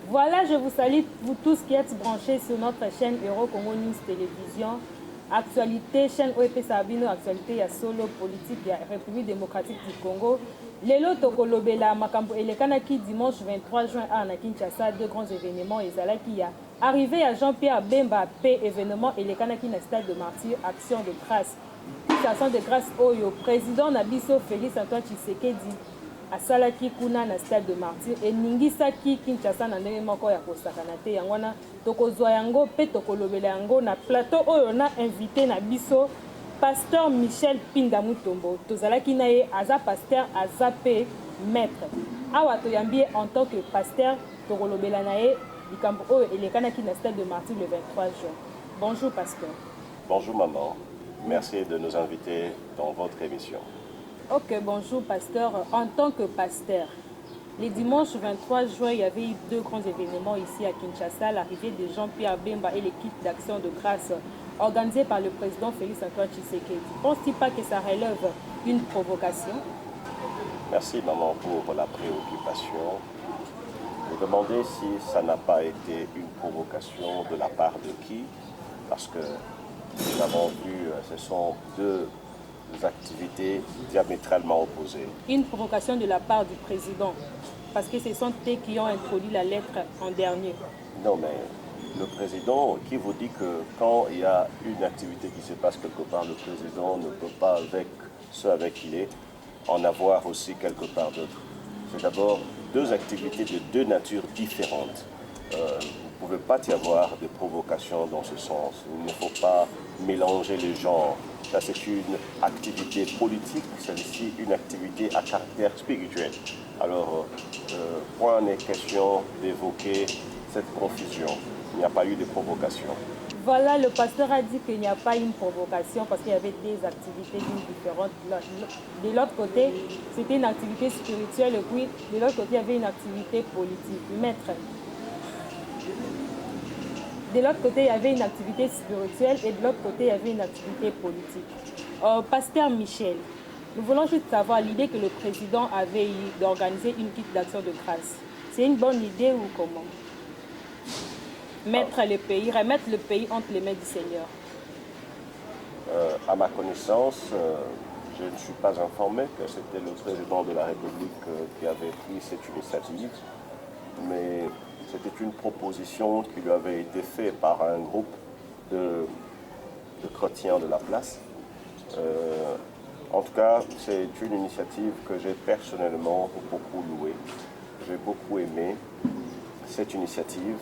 Voilà, je vous salue vous tous qui êtes branchés sur notre chaîne Euro Congo News Télévision. Actualité, chaîne OEP Sabino, actualité, il y a solo politique, il y a République démocratique du Congo. Lelo Tokolobela, Makambo Elekanaki, dimanche 23 juin à Kinshasa, deux grands événements. Et Zalaki, il y a arrivé à Jean-Pierre Bemba, P, événement Elekanaki, na stade de martyr, action de grâce. Action de grâce, Oyo, président Nabiso Félix Antoine Tshisekedi. Asalaki kuna na stade de martyr eningisaki Kinshasa na ndenge moko ya kosakana te yango wana tokozwa yango mpe tokolobela yango na plateau oyo na invité na biso pasteur Michel Pinda Mutombo tozalaki na ye aza pasteur aza pe maître awa toyambi ye en tant que pasteur tokolobela na ye likambo oyo elekanaki na stade de martyr le 23 juin. Bonjour pasteur. Bonjour maman, merci de nous inviter dans votre émission. Ok, bonjour pasteur. En tant que pasteur, le dimanche 23 juin, il y avait eu deux grands événements ici à Kinshasa, l'arrivée de Jean-Pierre Bemba et l'équipe d'action de grâce organisée par le président Félix Antoine Tshisekedi. Penses-tu pas que ça relève une provocation? Merci maman pour la préoccupation. Vous demandez si ça n'a pas été une provocation de la part de qui? Parce que nous avons vu, ce sont deux activités diamétralement opposées. Une provocation de la part du président, parce que ce sont eux qui ont introduit la lettre en dernier. Non, mais le président qui vous dit que quand il y a une activité qui se passe quelque part, le président ne peut pas, avec ceux avec qui il est, en avoir aussi quelque part d'autre. C'est d'abord deux activités de deux natures différentes. Vous ne pouvez pas y avoir de provocation dans ce sens. Il ne faut pas mélanger les genres. Ça, c'est une activité politique, celle-ci, une activité à caractère spirituel. Alors, point n'est question d'évoquer cette confusion. Il n'y a pas eu de provocation. Voilà, le pasteur a dit qu'il n'y a pas une provocation parce qu'il y avait des activités différentes. De l'autre côté, c'était une activité spirituelle et puis de l'autre côté, il y avait une activité politique. Maître. De l'autre côté, il y avait une activité spirituelle et de l'autre côté, il y avait une activité politique. Pasteur Michel, nous voulons juste savoir l'idée que le président avait eue d'organiser une kit d'action de grâce. C'est une bonne idée ou comment? Mettre le pays, remettre le pays entre les mains du Seigneur. À ma connaissance, je ne suis pas informé que c'était le président de la République qui avait pris cette initiative, mais c'était une proposition qui lui avait été faite par un groupe de chrétiens de la place. En tout cas, c'est une initiative que j'ai personnellement beaucoup louée. J'ai beaucoup aimé cette initiative.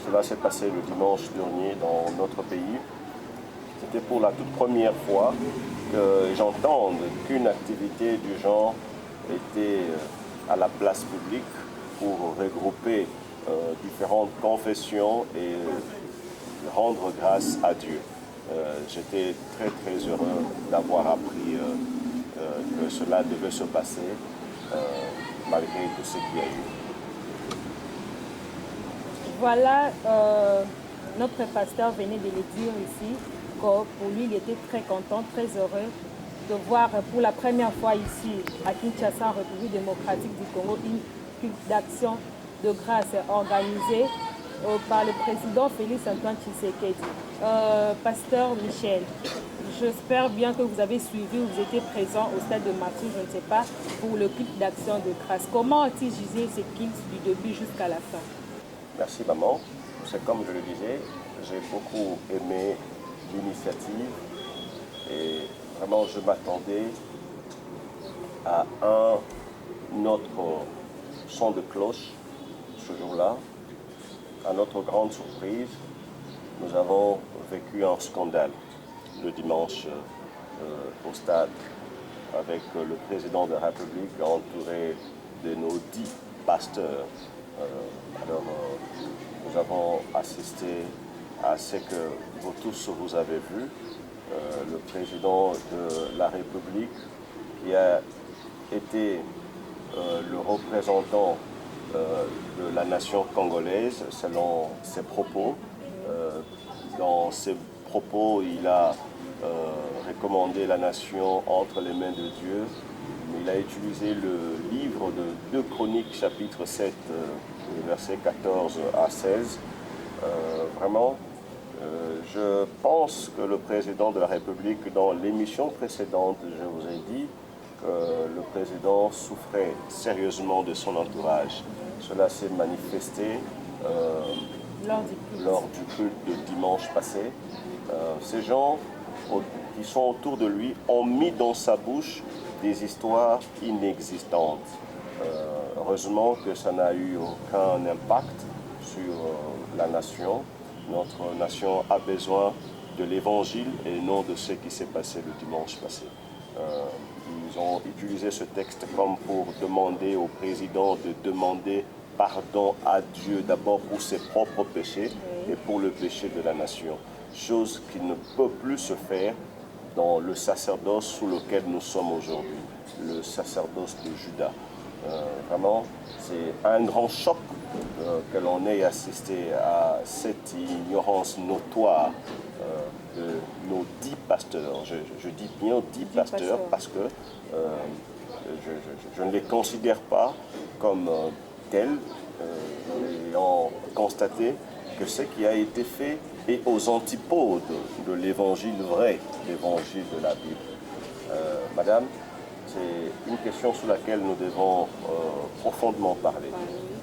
Cela s'est passé le dimanche dernier dans notre pays. C'était pour la toute première fois que j'entende qu'une activité du genre était à la place publique pour regrouper différentes confessions et rendre grâce à Dieu. J'étais très très heureux d'avoir appris que cela devait se passer malgré tout ce qu'il y a eu. Voilà, notre pasteur venait de le dire ici, que pour lui, il était très content, très heureux de voir pour la première fois ici, à Kinshasa, en République démocratique du Congo, une culte d'action de grâce organisée par le président Félix Antoine Tshisekedi. Pasteur Michel, j'espère bien que vous avez suivi, vous étiez présent au stade de martyr, je ne sais pas, pour le culte d'action de grâce. Comment a-t-il jugé ce culte du début jusqu'à la fin? Merci maman. C'est comme je le disais, j'ai beaucoup aimé l'initiative et vraiment je m'attendais à un autre son de cloche ce jour-là. À notre grande surprise, nous avons vécu un scandale le dimanche au stade avec le président de la République entouré de nos 10 pasteurs. Nous avons assisté à ce que vous tous vous avez vu, le président de la République qui a été le représentant de la nation congolaise selon ses propos. Dans ses propos, il a recommandé la nation entre les mains de Dieu. Il il a utilisé le livre de 2 Chroniques, chapitre 7, versets 14 à 16. Vraiment, je pense que le président de la République, dans l'émission précédente, je vous ai dit que le président souffrait sérieusement de son entourage. Cela s'est manifesté lors du culte de dimanche passé. Ces gens qui sont autour de lui ont mis dans sa bouche des histoires inexistantes. Heureusement que ça n'a eu aucun impact sur la nation. Notre nation a besoin de l'évangile et non de ce qui s'est passé le dimanche passé. Ils ont utilisé ce texte comme pour demander au président de demander pardon à Dieu d'abord pour ses propres péchés et pour le péché de la nation. Chose qui ne peut plus se faire dans le sacerdoce sous lequel nous sommes aujourd'hui, le sacerdoce de Juda. Vraiment, c'est un grand choc que l'on ait assisté à cette ignorance notoire de nos 10 pasteurs. Je dis bien 10 pasteurs parce que je ne les considère pas comme tels, ayant constaté que ce qui a été fait est aux antipodes de l'évangile vrai, l'évangile de la Bible. Madame, c'est une question sur laquelle nous devons profondément parler.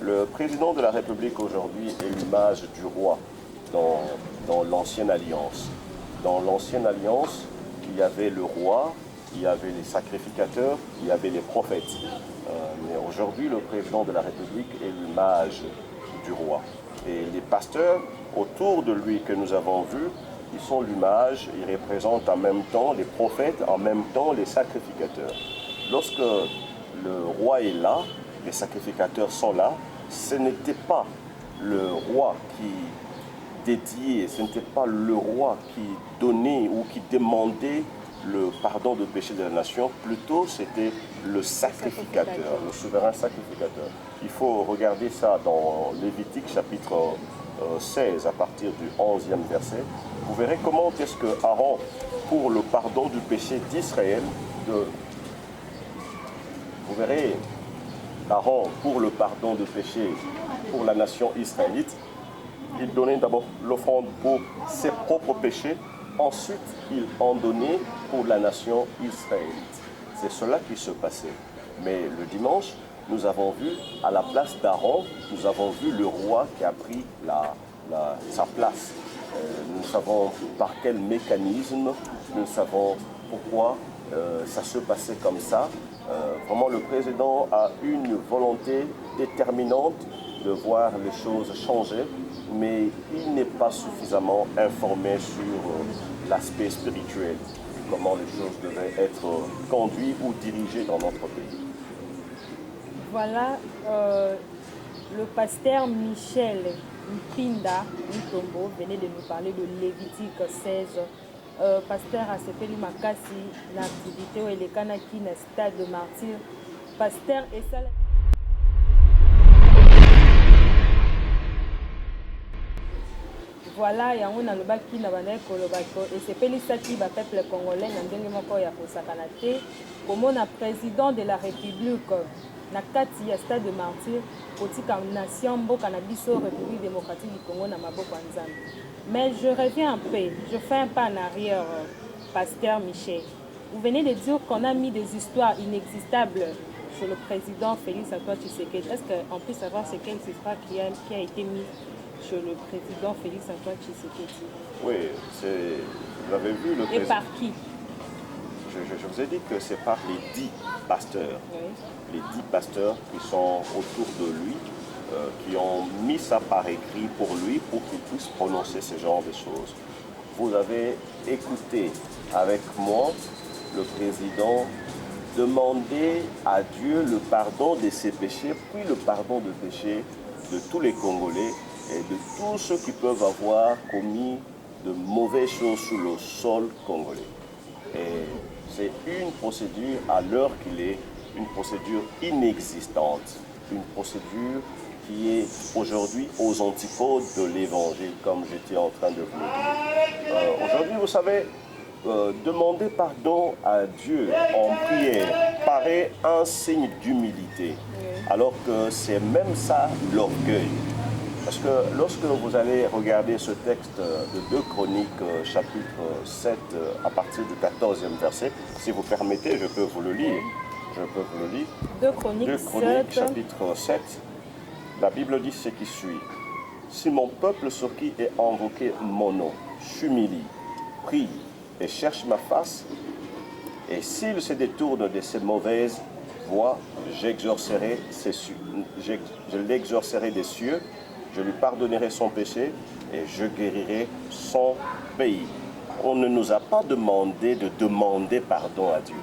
Le président de la République aujourd'hui est l'image du roi dans l'ancienne alliance. Dans l'ancienne alliance, il y avait le roi, il y avait les sacrificateurs, il y avait les prophètes. Mais aujourd'hui, le président de la République est l'image du roi. Et les pasteurs autour de lui que nous avons vus, ils sont l'image, ils représentent en même temps les prophètes, en même temps les sacrificateurs. Lorsque le roi est là, les sacrificateurs sont là, ce n'était pas le roi qui dédiait, ce n'était pas le roi qui donnait ou qui demandait le pardon de péché de la nation, plutôt c'était le sacrificateur, le souverain sacrificateur. Il faut regarder ça dans Lévitique chapitre 16 à partir du 11e verset. Vous verrez comment est-ce que Aaron, pour le pardon du péché d'Israël, vous verrez Aaron, pour le pardon de péché pour la nation israélite, il donnait d'abord l'offrande pour ses propres péchés, ensuite il en donnait pour la nation israélite. C'est cela qui se passait. Mais le dimanche, nous avons vu, à la place d'Aaron, nous avons vu le roi qui a pris sa place. Nous savons par quel mécanisme, nous savons pourquoi ça se passait comme ça. Vraiment, le président a une volonté déterminante de voir les choses changer, mais il n'est pas suffisamment informé sur l'aspect spirituel, comment les choses devaient être conduites ou dirigées dans notre pays. Voilà, le pasteur Michel Mpinda Ntombo venait de nous parler de Lévitique 16. Pasteur Asepeli Makasi, l'activité où il est kanaki na stade de martyr. Pasteur Essal. Voilà, il y a un alobaki na bana kolobako et c'est pelisaki ba peuple congolais na ndenge moko ya kosakana te comme na président de la République na kati ya stade de martyr kotika nation mboka na biso République démocratique du Congo na maboko ya Nzambe. Mais je reviens un peu, je fais un pas en arrière, pasteur Michel. Vous venez de dire qu'on a mis des histoires inexistables sur le président Félix Antoine Tshisekedi. Est-ce qu'on peut savoir c'est quelle histoire qui a été mise sur le président Félix Antoine Tshisekedi? Oui, vous avez vu le président. Et par qui? Je vous ai dit que c'est par les 10 pasteurs. Oui. Les 10 pasteurs qui sont autour de lui, qui ont mis ça par écrit pour lui, pour qu'il puisse prononcer ce genre de choses. Vous avez écouté avec moi le président demander à Dieu le pardon de ses péchés, puis le pardon de péchés de tous les Congolais et de tous ceux qui peuvent avoir commis de mauvaises choses sur le sol congolais. Et c'est une procédure, à l'heure qu'il est, une procédure inexistante, une procédure qui est aujourd'hui aux antipodes de l'évangile, comme j'étais en train de vous le dire. Aujourd'hui, vous savez, demander pardon à Dieu en prière paraît un signe d'humilité, alors que c'est même ça l'orgueil. Parce que lorsque vous allez regarder ce texte de 2 Chroniques, chapitre 7, à partir du 14e verset, si vous permettez, je peux vous le lire. 2 Chroniques, 2 Chroniques 7. chapitre 7, la Bible dit ce qui suit. Si mon peuple sur qui est invoqué mon nom s'humilie, prie et cherche ma face, et s'il se détourne de ses mauvaises voies, je l'exorcerai des cieux, je lui pardonnerai son péché et je guérirai son pays. On ne nous a pas demandé de demander pardon à Dieu.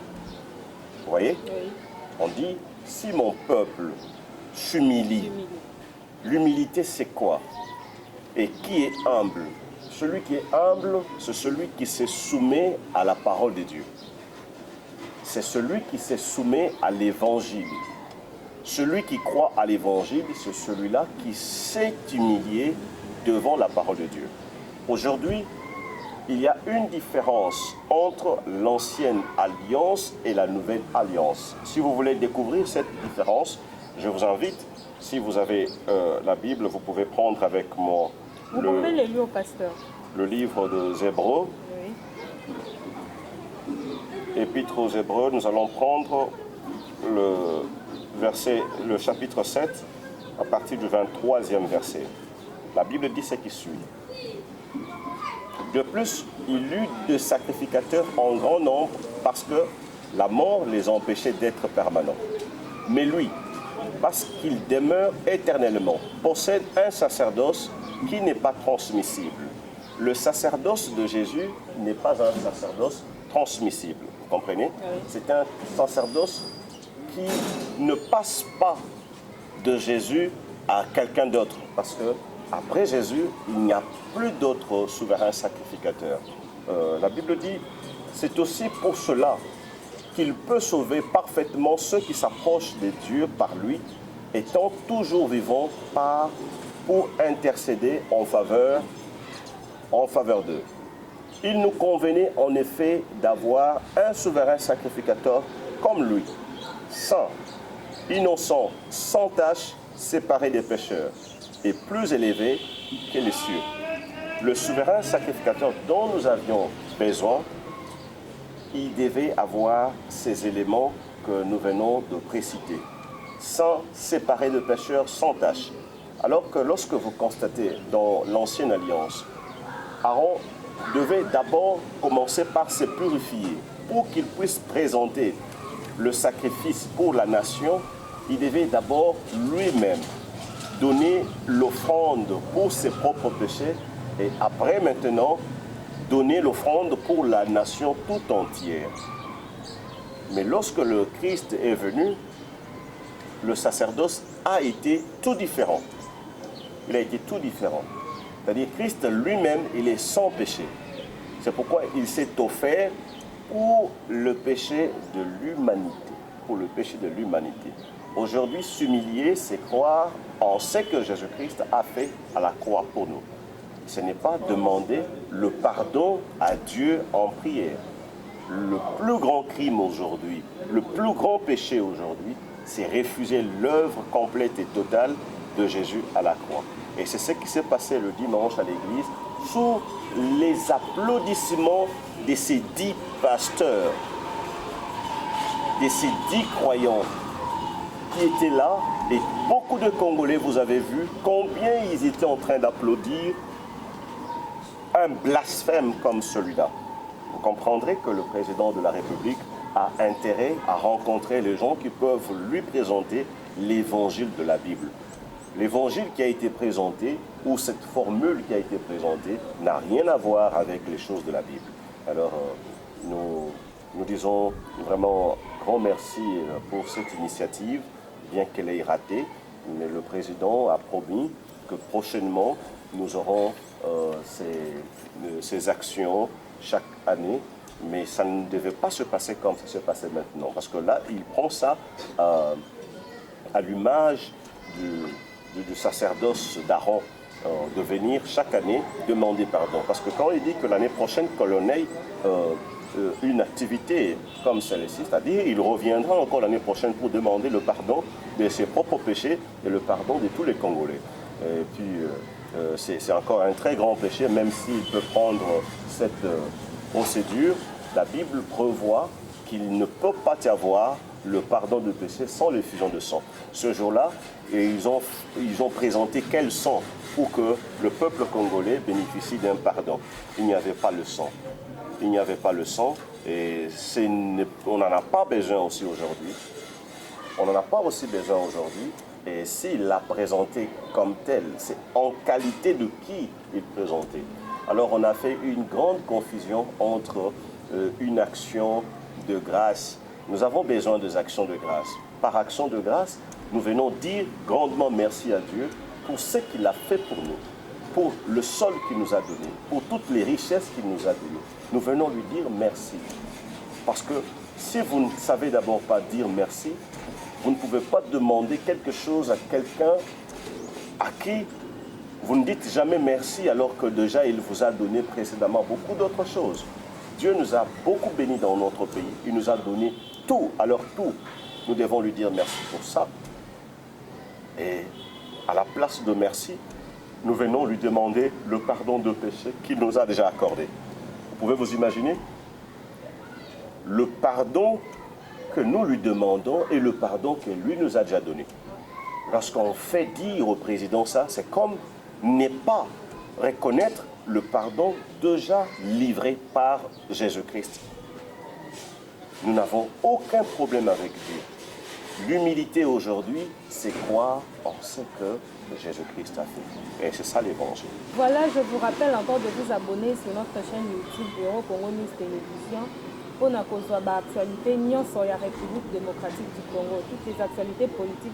Vous voyez? Oui. On dit, si mon peuple s'humilie, l'humilité c'est quoi? Et qui est humble? Celui qui est humble, c'est celui qui se soumet à la parole de Dieu. C'est celui qui se soumet à l'évangile. Celui qui croit à l'évangile, c'est celui-là qui s'est humilié devant la parole de Dieu. Aujourd'hui, il y a une différence entre l'ancienne alliance et la nouvelle alliance. Si vous voulez découvrir cette différence, je vous invite, si vous avez la Bible, vous pouvez prendre avec moi Vous pouvez le lire au pasteur. Le livre des Hébreux. Oui. Épître aux Hébreux, nous allons prendre le chapitre 7 à partir du 23e verset. La Bible dit ce qui suit. De plus, il y eut de sacrificateurs en grand nombre parce que la mort les empêchait d'être permanents. Mais lui, parce qu'il demeure éternellement, possède un sacerdoce qui n'est pas transmissible. Le sacerdoce de Jésus n'est pas un sacerdoce transmissible. Vous comprenez? Oui. C'est un sacerdoce qui ne passe pas de Jésus à quelqu'un d'autre. Parce que après Jésus, il n'y a plus d'autre souverain sacrificateur. La Bible dit, c'est aussi pour cela qu'il peut sauver parfaitement ceux qui s'approchent de Dieu par lui, étant toujours vivants pour intercéder en faveur d'eux. Il nous convenait en effet d'avoir un souverain sacrificateur comme lui, saint, innocent, sans tache, séparé des pécheurs, et plus élevé que les cieux. Le souverain sacrificateur dont nous avions besoin, il devait avoir ces éléments que nous venons de préciter. Saint, séparé de pécheurs, sans tache. Alors que lorsque vous constatez dans l'Ancienne Alliance, Aaron devait d'abord commencer par se purifier pour qu'il puisse présenter le sacrifice pour la nation. Il devait d'abord lui-même donner l'offrande pour ses propres péchés et après maintenant donner l'offrande pour la nation tout entière. Mais lorsque le Christ est venu, le sacerdoce a été tout différent. Il a été tout différent. C'est-à-dire Christ lui-même, il est sans péché. C'est pourquoi il s'est offert pour le péché de l'humanité. Pour le péché de l'humanité. Aujourd'hui, s'humilier, c'est croire en ce que Jésus-Christ a fait à la croix pour nous. Ce n'est pas demander le pardon à Dieu en prière. Le plus grand crime aujourd'hui, le plus grand péché aujourd'hui, c'est refuser l'œuvre complète et totale de Jésus à la croix. Et c'est ce qui s'est passé le dimanche à l'église, sous les applaudissements de ces 10 pasteurs, de ces 10 croyants qui étaient là. Et beaucoup de Congolais, vous avez vu combien ils étaient en train d'applaudir un blasphème comme celui-là. Vous comprendrez que le président de la République a intérêt à rencontrer les gens qui peuvent lui présenter l'évangile de la Bible. L'évangile qui a été présenté, ou cette formule qui a été présentée, n'a rien à voir avec les choses de la Bible. Alors, nous disons vraiment grand merci pour cette initiative, bien qu'elle ait raté, mais le président a promis que prochainement, nous aurons ces actions chaque année, mais ça ne devait pas se passer comme ça se passait maintenant, parce que là, il prend ça à l'image du sacerdoce d'Aaron, de venir chaque année demander pardon. Parce que quand il dit que l'année prochaine, que l'on ait une activité comme celle-ci, c'est-à-dire il reviendra encore l'année prochaine pour demander le pardon de ses propres péchés et le pardon de tous les Congolais. Et puis, c'est encore un très grand péché, même s'il peut prendre cette procédure. La Bible prévoit qu'il ne peut pas y avoir le pardon de péché sans l'effusion de sang. Ce jour-là, ils ont présenté quel sang pour que le peuple congolais bénéficie d'un pardon. Il n'y avait pas le sang. Il n'y avait pas le sang et on n'en a pas besoin aussi aujourd'hui. On n'en a pas aussi besoin aujourd'hui. Et s'il l'a présenté comme tel, c'est en qualité de qui il présentait. Alors on a fait une grande confusion entre une action de grâce. Nous avons besoin des actions de grâce. Par action de grâce, nous venons dire grandement merci à Dieu pour ce qu'il a fait pour nous, pour le sol qu'il nous a donné, pour toutes les richesses qu'il nous a données. Nous venons lui dire merci. Parce que si vous ne savez d'abord pas dire merci, vous ne pouvez pas demander quelque chose à quelqu'un à qui vous ne dites jamais merci alors que déjà il vous a donné précédemment beaucoup d'autres choses. Dieu nous a beaucoup bénis dans notre pays. Il nous a donné tout. Alors tout, nous devons lui dire merci pour ça. Et à la place de merci, nous venons lui demander le pardon de péché qu'il nous a déjà accordé. Vous pouvez vous imaginer? Le pardon que nous lui demandons et le pardon que lui nous a déjà donné. Lorsqu'on fait dire au président ça, c'est comme ne pas reconnaître le pardon déjà livré par Jésus-Christ. Nous n'avons aucun problème avec Dieu. L'humilité aujourd'hui, c'est croire en ce que Jésus-Christ a fait. Et c'est ça l'évangile. Voilà, je vous rappelle encore de vous abonner sur notre chaîne YouTube Euro Congo News Télévision pour la actualité sur la République démocratique du Congo. Toutes les actualités politiques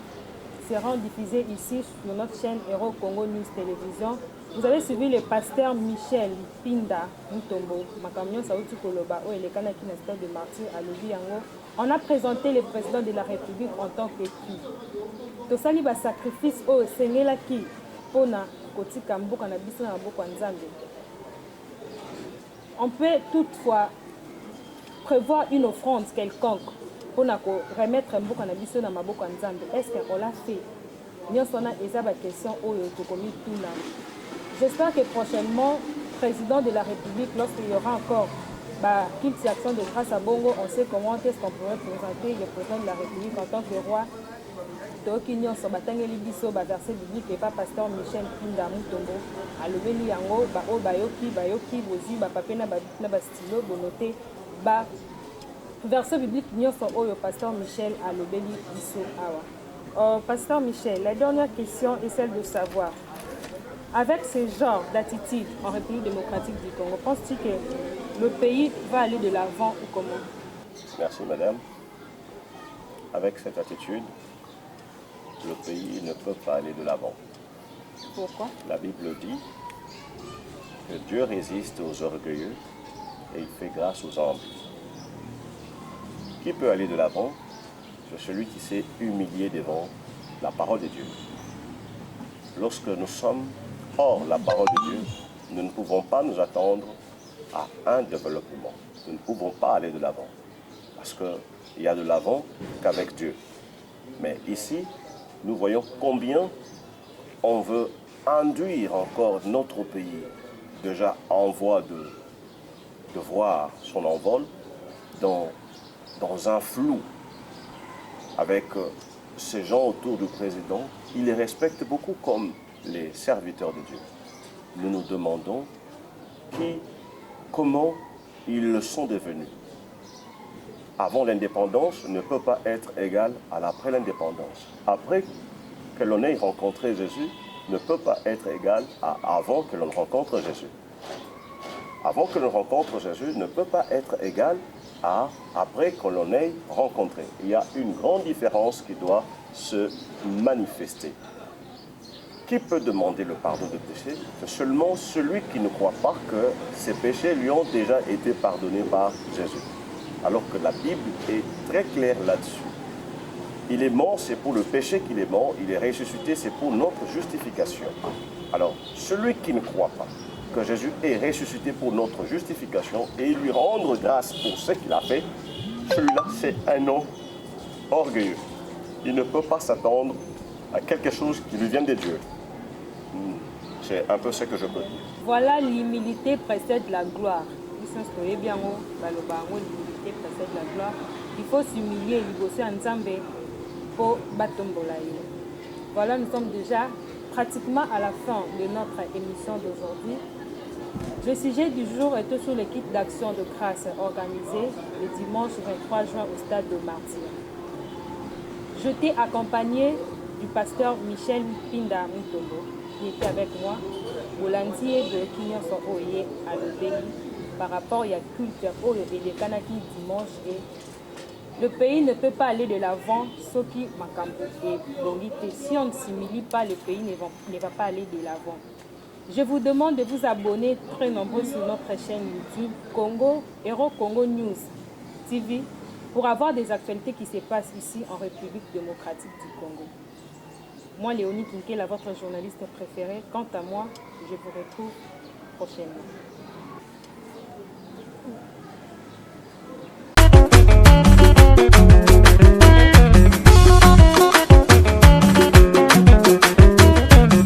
seront diffusées ici sur notre chaîne Euro Congo News Télévision. Vous avez suivi le pasteur Michel Pinda Mutombo, Makamion Saouti Koloba, ou Elekana Kinester de Martyr à Lobiango. On a présenté le président de la République en tant que qui. Tosali ba sacrifice au Sengela qui pona kotika mboka na biso na mboka nzambe. On peut toutefois prévoir une offrande quelconque pour remettre mboka na biso na maboko nzambe. Est-ce qu'on l'a fait? Nous avons des questions au Tokomi Tuna. J'espère que prochainement, président de la République, lorsqu'il y aura encore toute action de grâce à Bongo, on sait comment est-ce qu'on pourrait présenter le président de la République en tant que roi. Tokinyon so batangeli biso ba verset biblique et pas pasteur Michel Pinda Mutombo alobeli yango ba o bayoki bozi ba papier na ba stylo bonoté ba verset biblique nyonso oyo pasteur Michel alobeli biso awa. Pasteur Michel, la dernière question est celle de savoir, avec ce genre d'attitude en République démocratique du Congo, penses-tu que le pays va aller de l'avant ou comment? Merci madame. Avec cette attitude, le pays ne peut pas aller de l'avant. Pourquoi? La Bible dit que Dieu résiste aux orgueilleux et il fait grâce aux humbles. Qui peut aller de l'avant? C'est celui qui s'est humilié devant la parole de Dieu. Lorsque nous sommes hors la parole de Dieu, nous ne pouvons pas nous attendre à un développement. Nous ne pouvons pas aller de l'avant. Parce qu'il y a de l'avant qu'avec Dieu. Mais ici, nous voyons combien on veut induire encore notre pays, déjà en voie de voir son envol, dans un flou avec ces gens autour du président. Il les respecte beaucoup comme les serviteurs de Dieu. Nous nous demandons comment ils le sont devenus. Avant l'indépendance ne peut pas être égal à l'après l'indépendance. Après que l'on ait rencontré Jésus ne peut pas être égal à avant que l'on rencontre Jésus. Avant que l'on rencontre Jésus ne peut pas être égal à après que l'on ait rencontré. Il y a une grande différence qui doit se manifester. Qui peut demander le pardon de péché? C'est seulement celui qui ne croit pas que ses péchés lui ont déjà été pardonnés par Jésus. Alors que la Bible est très claire là-dessus. Il est mort, c'est pour le péché qu'il est mort. Il est ressuscité, c'est pour notre justification. Alors, celui qui ne croit pas, que Jésus est ressuscité pour notre justification et lui rendre grâce pour ce qu'il a fait, celui-là, c'est un homme orgueilleux. Il ne peut pas s'attendre à quelque chose qui lui vienne de Dieu. C'est un peu ce que je peux dire. Voilà, l'humilité précède la gloire. L'humilité précède la gloire. Il faut s'humilier, voilà, nous sommes déjà pratiquement à la fin de notre émission d'aujourd'hui. Le sujet du jour était sur le kit d'action de grâce organisé le dimanche 23 juin au stade de Martyr. Je t'ai accompagné du pasteur Michel Pinda Mutombo, qui était avec moi, Bolandier de Kinyoso Oye à l'Obéli, par rapport à la culture et les Kanaki dimanche. Et le pays ne peut pas aller de l'avant, ce qui Makambo et Bongite. Si on ne s'humilie pas, le pays ne va pas aller de l'avant. Je vous demande de vous abonner très nombreux sur notre chaîne YouTube Congo, Héros Congo News TV, pour avoir des actualités qui se passent ici en République démocratique du Congo. Moi, Léonie Kinkel, votre journaliste préférée. Quant à moi, je vous retrouve prochainement.